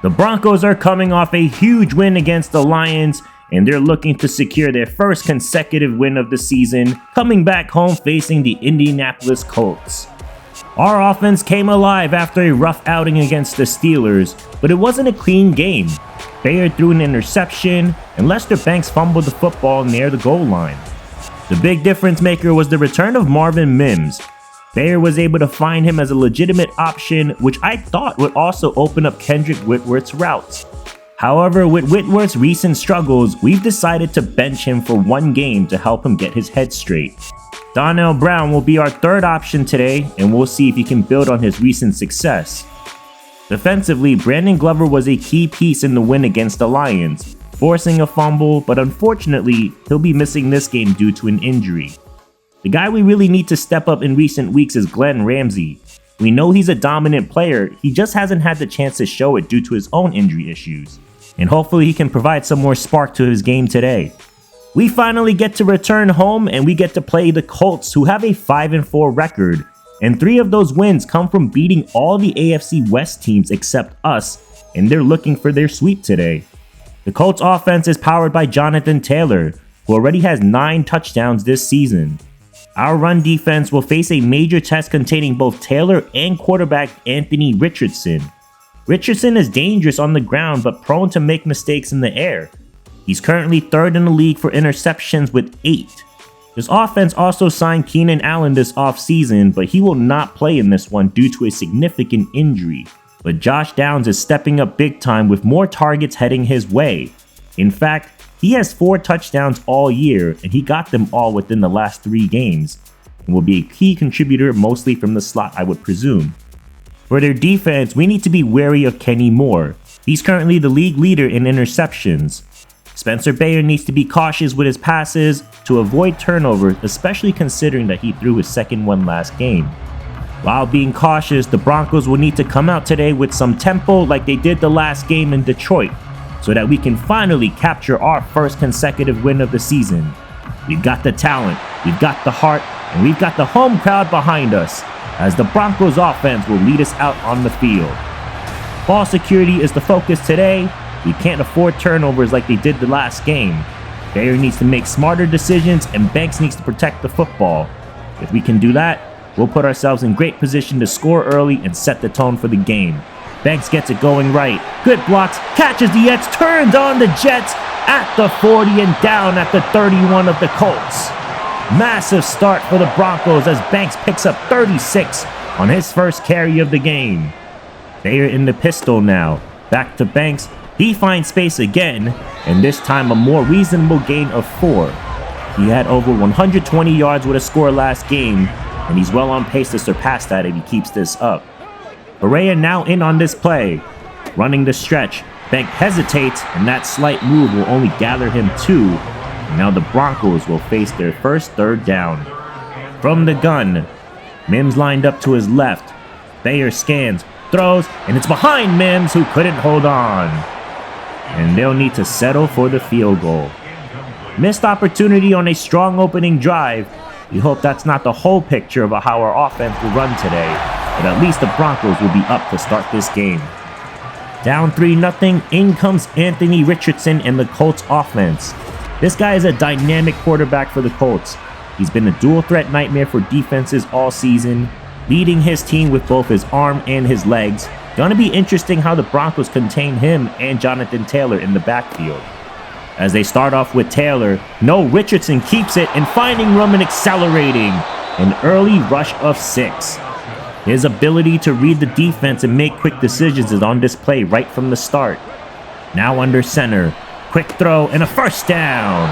The Broncos are coming off a huge win against the Lions, and they're looking to secure their first consecutive win of the season, coming back home facing the Indianapolis Colts. Our offense came alive after a rough outing against the Steelers, but it wasn't a clean game. Bayard threw an interception, and Lester Banks fumbled the football near the goal line. The big difference maker was the return of Marvin Mims. Bayard was able to find him as a legitimate option, which I thought would also open up Kendrick Whitworth's routes. However, with Whitworth's recent struggles, we've decided to bench him for one game to help him get his head straight. Donnell Brown will be our third option today, and we'll see if he can build on his recent success. Defensively, Brandon Glover was a key piece in the win against the Lions, forcing a fumble, but unfortunately, he'll be missing this game due to an injury. The guy we really need to step up in recent weeks is Glenn Ramsey. We know he's a dominant player, he just hasn't had the chance to show it due to his own injury issues. And hopefully he can provide some more spark to his game today. We finally get to return home and we get to play the Colts, who have a 5-4 record. And 3 of those wins come from beating all the AFC West teams except us, and they're looking for their sweep today. The Colts offense is powered by Jonathan Taylor, who already has 9 touchdowns this season. Our run defense will face a major test containing both Taylor and quarterback Anthony Richardson. Richardson is dangerous on the ground but prone to make mistakes in the air. He's currently 3rd in the league for interceptions with 8. This offense also signed Keenan Allen this offseason, but he will not play in this one due to a significant injury. But Josh Downs is stepping up big time with more targets heading his way. In fact, he has 4 touchdowns all year, and he got them all within the last 3 games, and will be a key contributor mostly from the slot, I would presume. For their defense, we need to be wary of Kenny Moore. He's currently the league leader in interceptions. Spencer Bayard needs to be cautious with his passes to avoid turnovers, especially considering that he threw his second one last game. While being cautious, the Broncos will need to come out today with some tempo like they did the last game in Detroit, so that we can finally capture our first consecutive win of the season. We've got the talent, we've got the heart, and we've got the home crowd behind us, as the Broncos offense will lead us out on the field. Ball security is the focus today. We can't afford turnovers like they did the last game. Bayard needs to make smarter decisions, and Banks needs to protect the football. If we can do that, we'll put ourselves in great position to score early and set the tone for the game. Banks gets it going right. Good blocks, catches the edge, turns on the Jets at the 40 and down at the 31 of the Colts. Massive start for the Broncos as Banks picks up 36 on his first carry of the game. They are in the pistol now. Back to Banks. He finds space again, and this time a more reasonable gain of 4. He had over 120 yards with a score last game, and he's well on pace to surpass that if he keeps this up. Pereira now in on this play. Running the stretch, Bank hesitates, and that slight move will only gather him 2. And now the Broncos will face their first 3rd down. From the gun, Mims lined up to his left. Bayard scans, throws, and it's behind Mims, who couldn't hold on. And they'll need to settle for the field goal. Missed opportunity on a strong opening drive. We hope that's not the whole picture of how our offense will run today, but at least the Broncos will be up to start this game. Down 3-0, in comes Anthony Richardson and the Colts offense. This guy is a dynamic quarterback for the Colts. He's been a dual threat nightmare for defenses all season, leading his team with both his arm and his legs. Gonna be interesting how the Broncos contain him and Jonathan Taylor in the backfield. As they start off with Taylor, no, Richardson keeps it and finding room and accelerating. An early rush of 6. His ability to read the defense and make quick decisions is on display right from the start. Now under center, quick throw and a first down.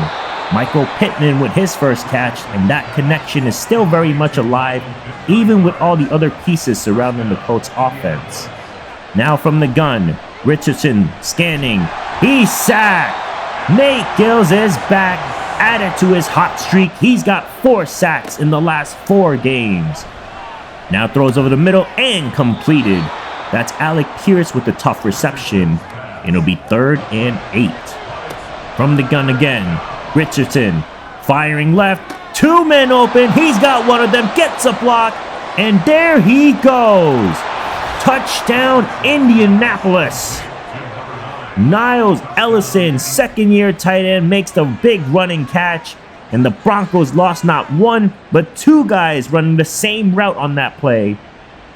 Michael Pittman with his first catch, and that connection is still very much alive, even with all the other pieces surrounding the Colts offense. Now from the gun, Richardson scanning. He's sacked. Nate Gills is back, added to his hot streak. He's got 4 sacks in the last 4 games. Now throws over the middle and completed. That's Alec Pierce with the tough reception. It'll be 3rd and 8. From the gun again, Richardson firing left. 2 men open. He's got one of them, gets a block, and there he goes. Touchdown, Indianapolis. Niles Ellison, second-year tight end, makes the big running catch, and the Broncos lost not one, but two guys running the same route on that play,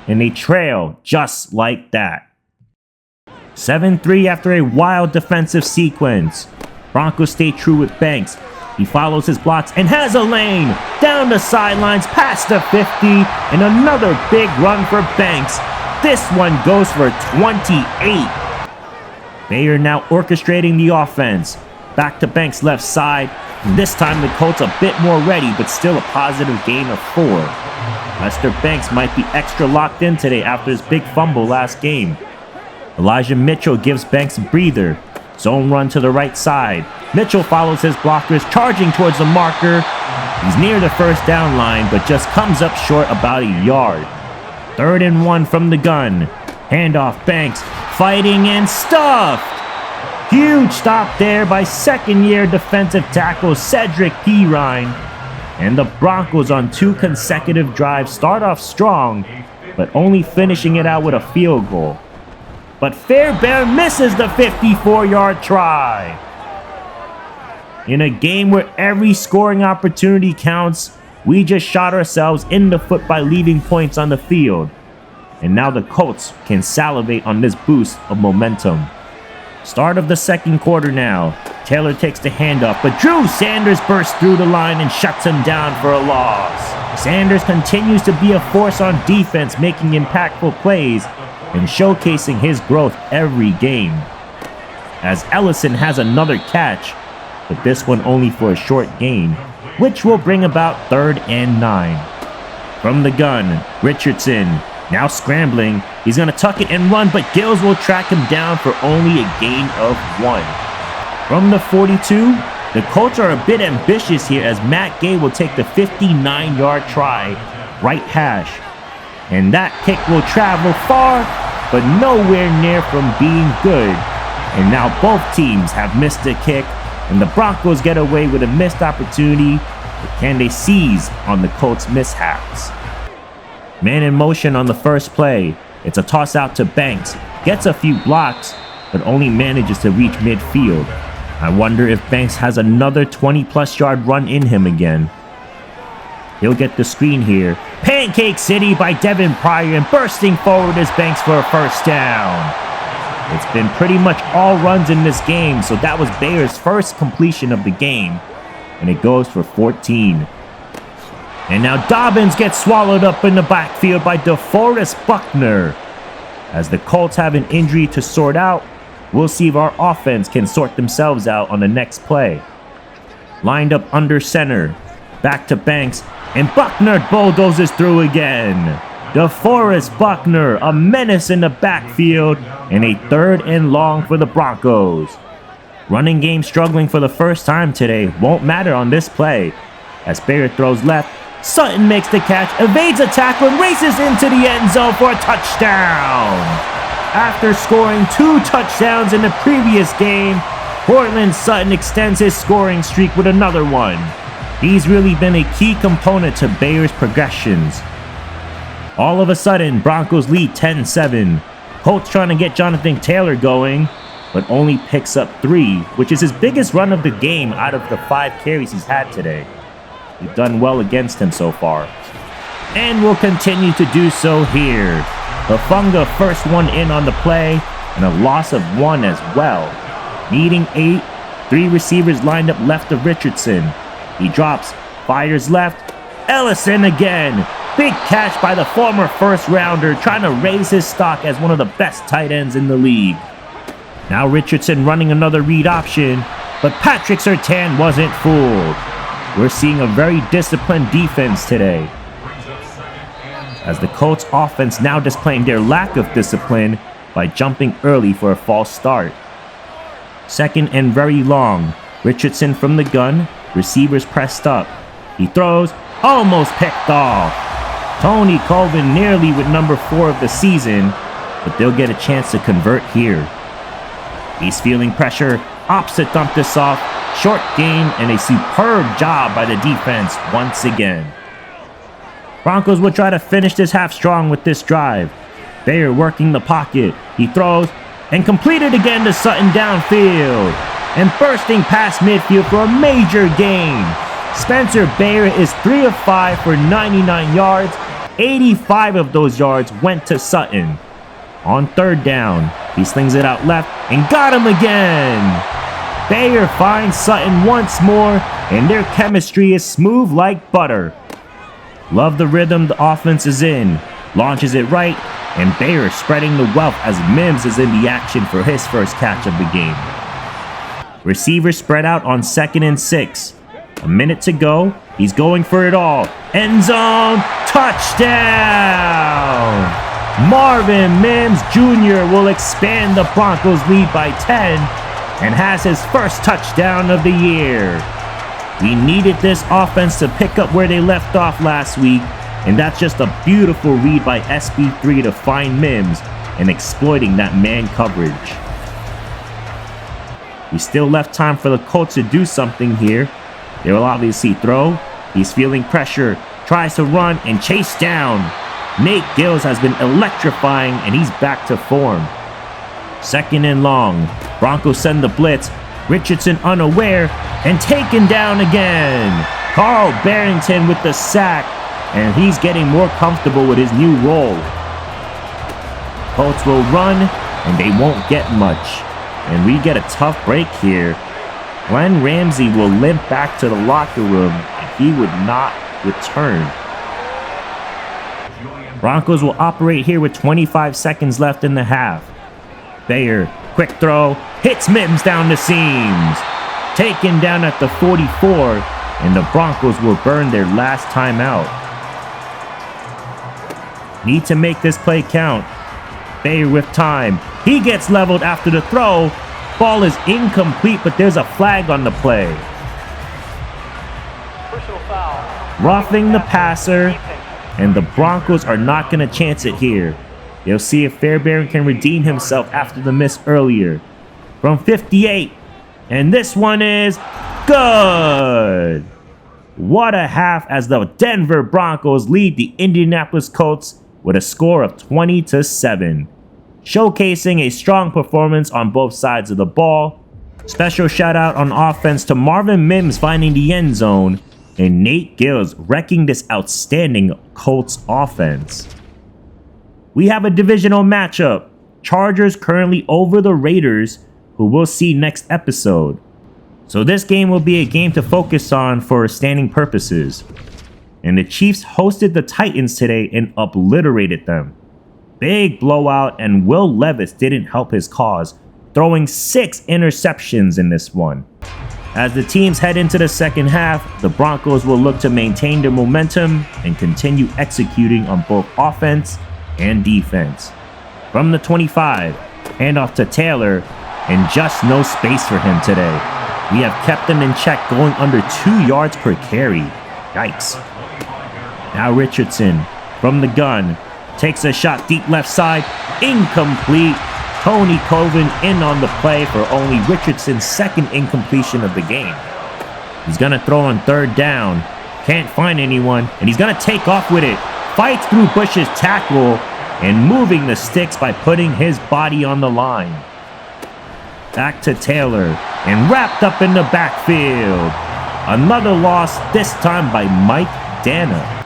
and they trail just like that. 7-3 after a wild defensive sequence. Broncos stay true with Banks. He follows his blocks and has a lane down the sidelines past the 50, and another big run for Banks. This one goes for 28. Bayer now orchestrating the offense. Back to Banks' left side. And this time the Colts a bit more ready, but still a positive gain of 4. Lester Banks might be extra locked in today after his big fumble last game. Elijah Mitchell gives Banks a breather. Zone run to the right side. Mitchell follows his blockers, charging towards the marker. He's near the first down line, but just comes up short about a yard. 3rd and 1 from the gun. Handoff, Banks, fighting and stuffed. Huge stop there by second-year defensive tackle Cedric Pirine. And the Broncos on 2 consecutive drives start off strong, but only finishing it out with a field goal. But Fairbairn misses the 54-yard try. In a game where every scoring opportunity counts, we just shot ourselves in the foot by leaving points on the field. And now the Colts can salivate on this boost of momentum. Start of the second quarter now. Taylor takes the handoff, but Drew Sanders bursts through the line and shuts him down for a loss. Sanders continues to be a force on defense, making impactful plays and showcasing his growth every game. As Ellison has another catch, but this one only for a short gain, which will bring about 3rd and 9. From the gun, Richardson, now scrambling. He's going to tuck it and run, but Gills will track him down for only a gain of 1. From the 42, the Colts are a bit ambitious here as Matt Gay will take the 59-yard try, right hash. And that kick will travel far, but nowhere near from being good. And now both teams have missed a kick, and the Broncos get away with a missed opportunity, but can they seize on the Colts' mishaps? Man in motion on the first play. It's a toss out to Banks. Gets a few blocks, but only manages to reach midfield. I wonder if Banks has another 20-plus yard run in him again. He'll get the screen here. Pancake City by Devin Pryor, and bursting forward is Banks for a first down. It's been pretty much all runs in this game, so that was Bayer's first completion of the game, and it goes for 14. And now Dobbins gets swallowed up in the backfield by DeForest Buckner. As the Colts have an injury to sort out, we'll see if our offense can sort themselves out on the next play. Lined up under center, back to Banks, and Buckner bulldozes through again. DeForest Buckner, a menace in the backfield, and a 3rd and long for the Broncos. Running game struggling for the first time today, won't matter on this play. As Bayer throws left, Sutton makes the catch, evades a tackle, and races into the end zone for a touchdown. After scoring 2 touchdowns in the previous game, Courtland Sutton extends his scoring streak with another one. He's really been a key component to Bayer's progressions. All of a sudden, Broncos lead 10-7. Colts trying to get Jonathan Taylor going, but only picks up 3, which is his biggest run of the game out of the 5 carries he's had today. We've done well against him so far. And will continue to do so here. Hufanga first one in on the play, and a loss of 1 as well. Needing 8, 3 receivers lined up left of Richardson. He drops, fires left, Ellison again. Big catch by the former first rounder, trying to raise his stock as one of the best tight ends in the league. Now Richardson running another read option, but Patrick Surtain wasn't fooled. We're seeing a very disciplined defense today, as the Colts offense now displaying their lack of discipline by jumping early for a false start. 2nd and very long. Richardson from the gun, receivers pressed up. He throws, almost picked off. Tony Colvin nearly with number 4 of the season, but they'll get a chance to convert here. He's feeling pressure, opts to dump this off, short gain, and a superb job by the defense once again. Broncos will try to finish this half strong with this drive. Bayer working the pocket. He throws, and completed again to Sutton downfield, and bursting past midfield for a major gain. Spencer Bayer is 3 of 5 for 99 yards. 85 of those yards went to Sutton. On third down, he slings it out left and got him again. Bayer finds Sutton once more, and their chemistry is smooth like butter. Love the rhythm the offense is in. Launches it right, and Bayer spreading the wealth as Mims is in the action for his first catch of the game. Receivers spread out on 2nd and 6. A minute to go. He's going for it all. End zone. Touchdown! Marvin Mims Jr. will expand the Broncos' lead by 10 and has his first touchdown of the year. We needed this offense to pick up where they left off last week, and that's just a beautiful read by SB3 to find Mims and exploiting that man coverage. We still left time for the Colts to do something here. They will obviously throw. He's feeling pressure, tries to run and chase down. Nate Gills has been electrifying and he's back to form. 2nd and long. Broncos send the blitz. Richardson unaware and taken down again. Carl Barrington with the sack, and he's getting more comfortable with his new role. Colts will run and they won't get much. And we get a tough break here. Glenn Ramsey will limp back to the locker room and he would not return. Broncos will operate here with 25 seconds left in the half. Bayer, quick throw, hits Mims down the seams. Taken down at the 44, and the Broncos will burn their last timeout. Need to make this play count. Bayer with time. He gets leveled after the throw. Ball is incomplete, but there's a flag on the play. Roughing the passer, and the Broncos are not going to chance it here. They'll see if Fairbairn can redeem himself after the miss earlier. From 58, and this one is good. What a half as the Denver Broncos lead the Indianapolis Colts with a score of 20-7. Showcasing a strong performance on both sides of the ball. Special shout out on offense to Marvin Mims finding the end zone and Nate Gills wrecking this outstanding Colts offense. We have a divisional matchup. Chargers currently over the Raiders, who we'll see next episode. So this game will be a game to focus on for standing purposes. And the Chiefs hosted the Titans today and obliterated them. Big blowout, and Will Levis didn't help his cause, throwing 6 interceptions in this one. As the teams head into the second half, the Broncos will look to maintain their momentum and continue executing on both offense and defense. From the 25, handoff to Taylor, and just no space for him today. We have kept them in check, going under 2 yards per carry. Yikes. Now Richardson, from the gun, takes a shot deep left side, incomplete. Tony Colvin in on the play for only Richardson's 2nd incompletion of the game. He's gonna throw on 3rd down, can't find anyone, and he's gonna take off with it. Fights through Bush's tackle and moving the sticks by putting his body on the line. Back to Taylor and wrapped up in the backfield. Another loss, this time by Mike Dana.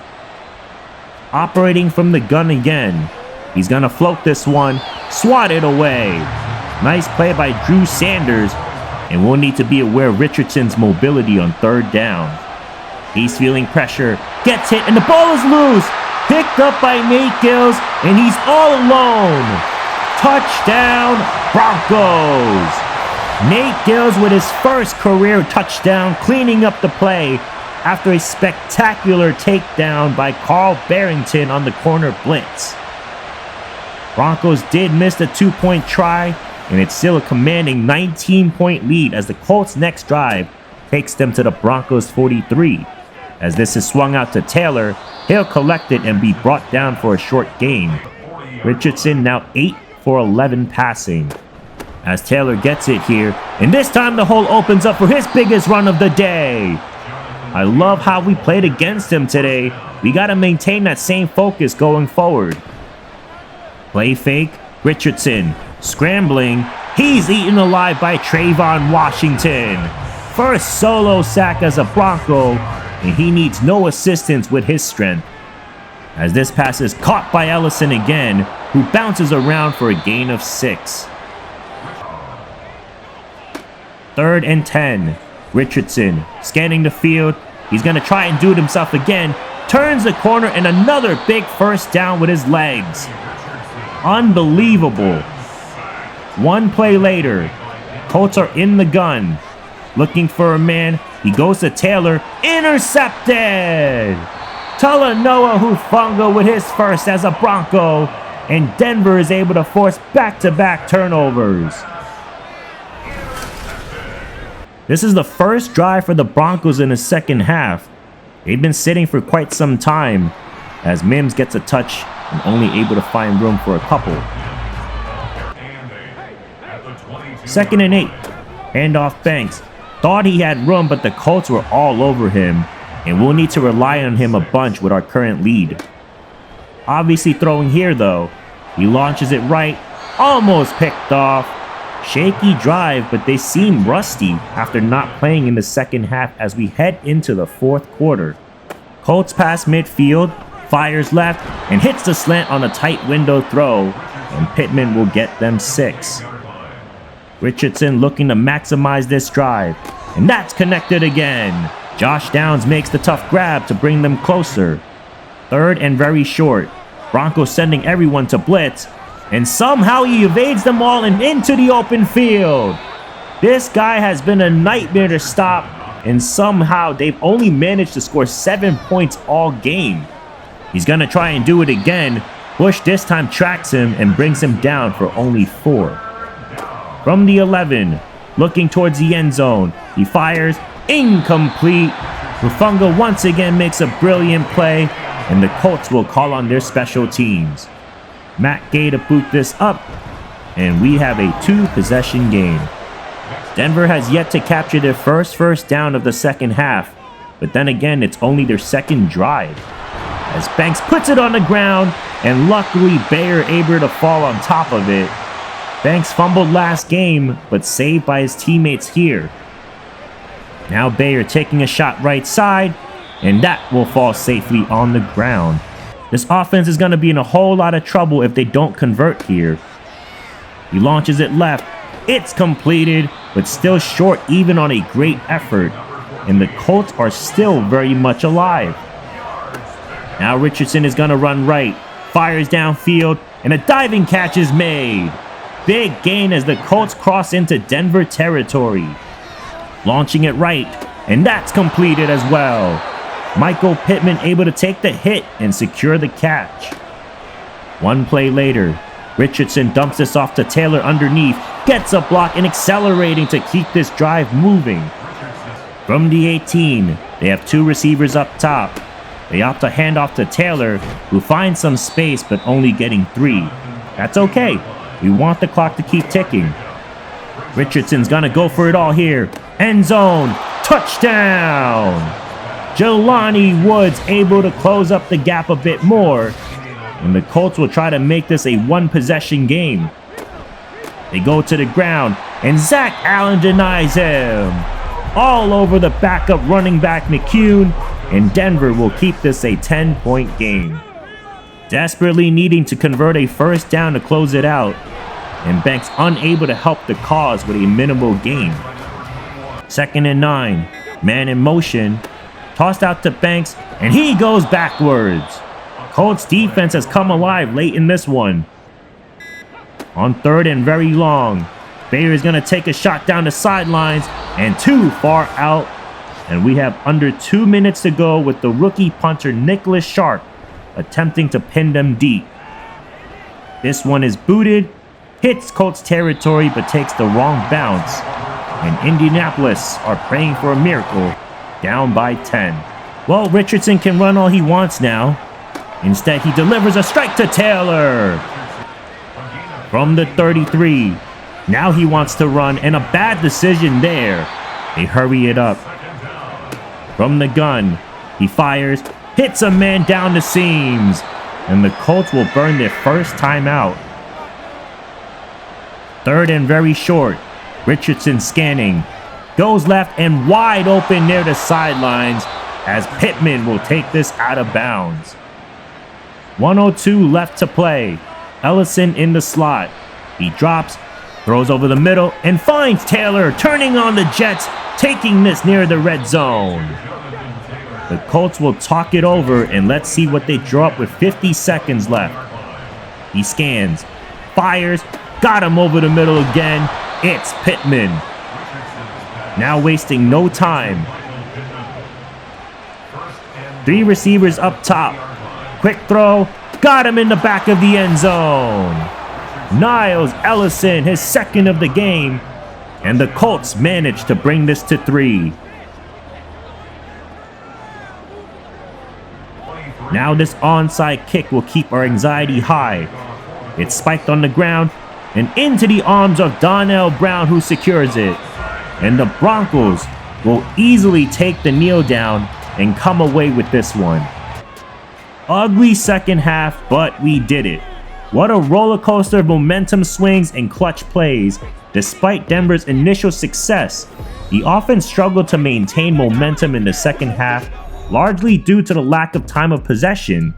Operating from the gun again. He's gonna float this one, swat it away. Nice play by Drew Sanders, and we'll need to be aware of Richardson's mobility on 3rd down. He's feeling pressure, gets hit, and the ball is loose. Picked up by Nate Gills, and he's all alone. Touchdown, Broncos. Nate Gills with his first career touchdown, cleaning up the play after a spectacular takedown by Carl Barrington on the corner blitz. Broncos did miss the 2-point try, and it's still a commanding 19-point lead as the Colts' next drive takes them to the Broncos' 43. As this is swung out to Taylor, he'll collect it and be brought down for a short gain. Richardson now 8 for 11 passing. As Taylor gets it here, and this time the hole opens up for his biggest run of the day. I love how we played against him today. We got to maintain that same focus going forward. Play fake, Richardson Scrambling, he's eaten alive by Trayvon Washington. First solo sack as a Bronco, and he needs no assistance with his strength. As this pass is caught by Ellison again, who bounces around for a gain of 6. 3rd and 10. Richardson scanning the field. He's going to try and do it himself again. Turns the corner and another big first down with his legs. Unbelievable. One play later, Colts are in the gun. Looking for a man. He goes to Taylor. Intercepted! Talanoa Hufanga with his first as a Bronco. And Denver is able to force back-to-back turnovers. This is the first drive for the Broncos in the second half. They've been sitting for quite some time, as Mims gets a touch and only able to find room for a couple. 2nd and 8. Handoff Banks. Thought he had room, but the Colts were all over him, and we'll need to rely on him a bunch with our current lead. Obviously throwing here though. He launches it right, almost picked off. Shaky drive, but they seem rusty after not playing in the second half as we head into the 4th quarter. Colts pass midfield, fires left, and hits the slant on a tight window throw, and Pittman will get them 6. Richardson looking to maximize this drive, and that's connected again. Josh Downs makes the tough grab to bring them closer. 3rd and very short. Broncos sending everyone to blitz, and somehow he evades them all and into the open field. This guy has been a nightmare to stop, and somehow they've only managed to score 7 points all game. He's going to try and do it again. Bush this time tracks him and brings him down for only 4. From the 11, looking towards the end zone, he fires, incomplete. Hufanga once again makes a brilliant play, and the Colts will call on their special teams. Matt Gay to boot this up, and we have a 2-possession game. Denver has yet to capture their first down of the second half, but then again, it's only their second drive. As Banks puts it on the ground, and luckily Bayer able to fall on top of it. Banks fumbled last game, but saved by his teammates here. Now Bayer taking a shot right side, and that will fall safely on the ground. This offense is going to be in a whole lot of trouble if they don't convert here. He launches it left. It's completed, but still short even on a great effort. And the Colts are still very much alive. Now Richardson is going to run right. Fires downfield, and a diving catch is made. Big gain as the Colts cross into Denver territory. Launching it right, and that's completed as well. Michael Pittman able to take the hit and secure the catch. One play later, Richardson dumps this off to Taylor underneath, gets a block and accelerating to keep this drive moving. From the 18, they have 2 receivers up top. They opt to hand off to Taylor, who finds some space but only getting 3. That's okay. We want the clock to keep ticking. Richardson's gonna go for it all here. End zone. Touchdown! Jelani Woods able to close up the gap a bit more, and the Colts will try to make this a 1-possession game. They go to the ground, and Zach Allen denies him. All over the backup running back McCune, and Denver will keep this a 10-point game. Desperately needing to convert a first down to close it out, and Banks unable to help the cause with a minimal gain. 2nd and 9, man in motion. Tossed out to Banks, and he goes backwards. Colts defense has come alive late in this one. On 3rd and very long, Bayer is going to take a shot down the sidelines and too far out. And we have under 2 minutes to go with the rookie punter Nicholas Sharp attempting to pin them deep. This one is booted, hits Colts territory but takes the wrong bounce. And Indianapolis are praying for a miracle. Down by 10. Well, Richardson can run all he wants now. Instead, he delivers a strike to Taylor. From the 33. Now he wants to run, and a bad decision there. They hurry it up. From the gun, he fires, hits a man down the seams, and the Colts will burn their first timeout. Third and very short. Richardson scanning. Goes left and wide open near the sidelines as Pittman will take this out of bounds. 1:02 left to play. Ellison in the slot. He drops, throws over the middle, and finds Taylor turning on the Jets, taking this near the red zone. The Colts will talk it over, and let's see what they draw up with 50 seconds left. He scans, fires, got him over the middle again. It's Pittman. Now wasting no time. 3 receivers up top. Quick throw, got him in the back of the end zone. Niles Ellison, his second of the game, and the Colts manage to bring this to 3. Now this onside kick will keep our anxiety high. It's spiked on the ground and into the arms of Donnell Brown, who secures it. And the Broncos will easily take the kneel down and come away with this one. Ugly second half, but we did it. What a roller coaster of momentum swings and clutch plays. Despite Denver's initial success, the offense struggled to maintain momentum in the second half, largely due to the lack of time of possession.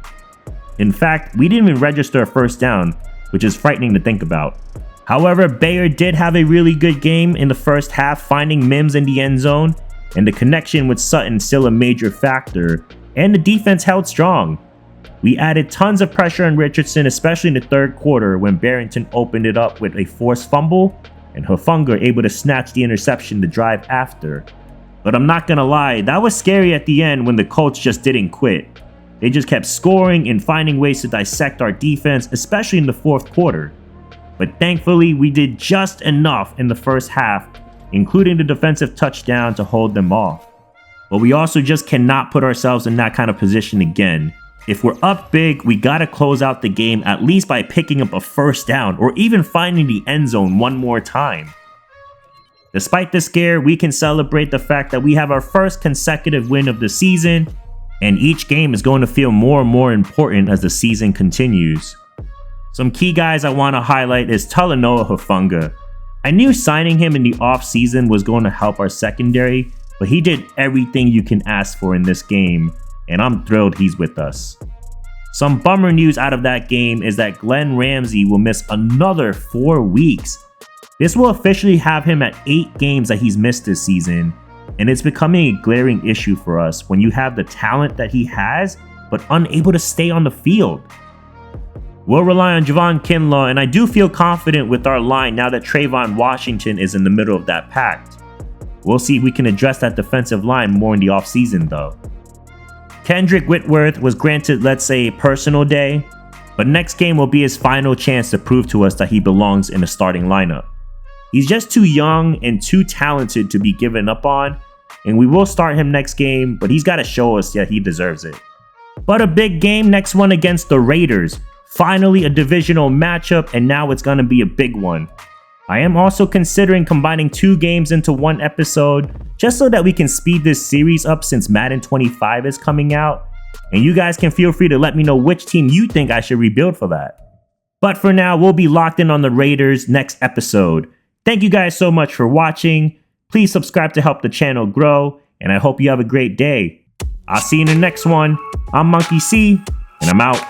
In fact, we didn't even register a first down, which is frightening to think about. However, Bayer did have a really good game in the first half, finding Mims in the end zone, and the connection with Sutton still a major factor, and the defense held strong. We added tons of pressure on Richardson, especially in the third quarter when Barrington opened it up with a forced fumble, and Hufanga able to snatch the interception to drive after. But I'm not gonna lie, that was scary at the end when the Colts just didn't quit. They just kept scoring and finding ways to dissect our defense, especially in the fourth quarter. But thankfully, we did just enough in the first half, including the defensive touchdown to hold them off. But we also just cannot put ourselves in that kind of position again. If we're up big, we gotta close out the game at least by picking up a first down or even finding the end zone one more time. Despite the scare, we can celebrate the fact that we have our first consecutive win of the season, and each game is going to feel more and more important as the season continues. Some key guys I want to highlight is Talanoa Hufanga. I knew signing him in the offseason was going to help our secondary, but he did everything you can ask for in this game, and I'm thrilled he's with us. Some bummer news out of that game is that Glenn Ramsey will miss another 4 weeks. This will officially have him at 8 games that he's missed this season, and it's becoming a glaring issue for us when you have the talent that he has, but unable to stay on the field. We'll rely on Javon Kinlaw, and I do feel confident with our line now that Trayvon Washington is in the middle of that pact. We'll see if we can address that defensive line more in the offseason though. Kendrick Whitworth was granted, let's say, a personal day, but next game will be his final chance to prove to us that he belongs in the starting lineup. He's just too young and too talented to be given up on, and we will start him next game, but he's got to show us that he deserves it. But a big game, next one against the Raiders. Finally a divisional matchup, and now it's going to be a big one. I am also considering combining 2 games into one episode, just so that we can speed this series up since Madden 25 is coming out, and you guys can feel free to let me know which team you think I should rebuild for that. But for now, we'll be locked in on the Raiders next episode. Thank you guys so much for watching. Please subscribe to help the channel grow, and I hope you have a great day. I'll see you in the next one. I'm Monkey C, and I'm out.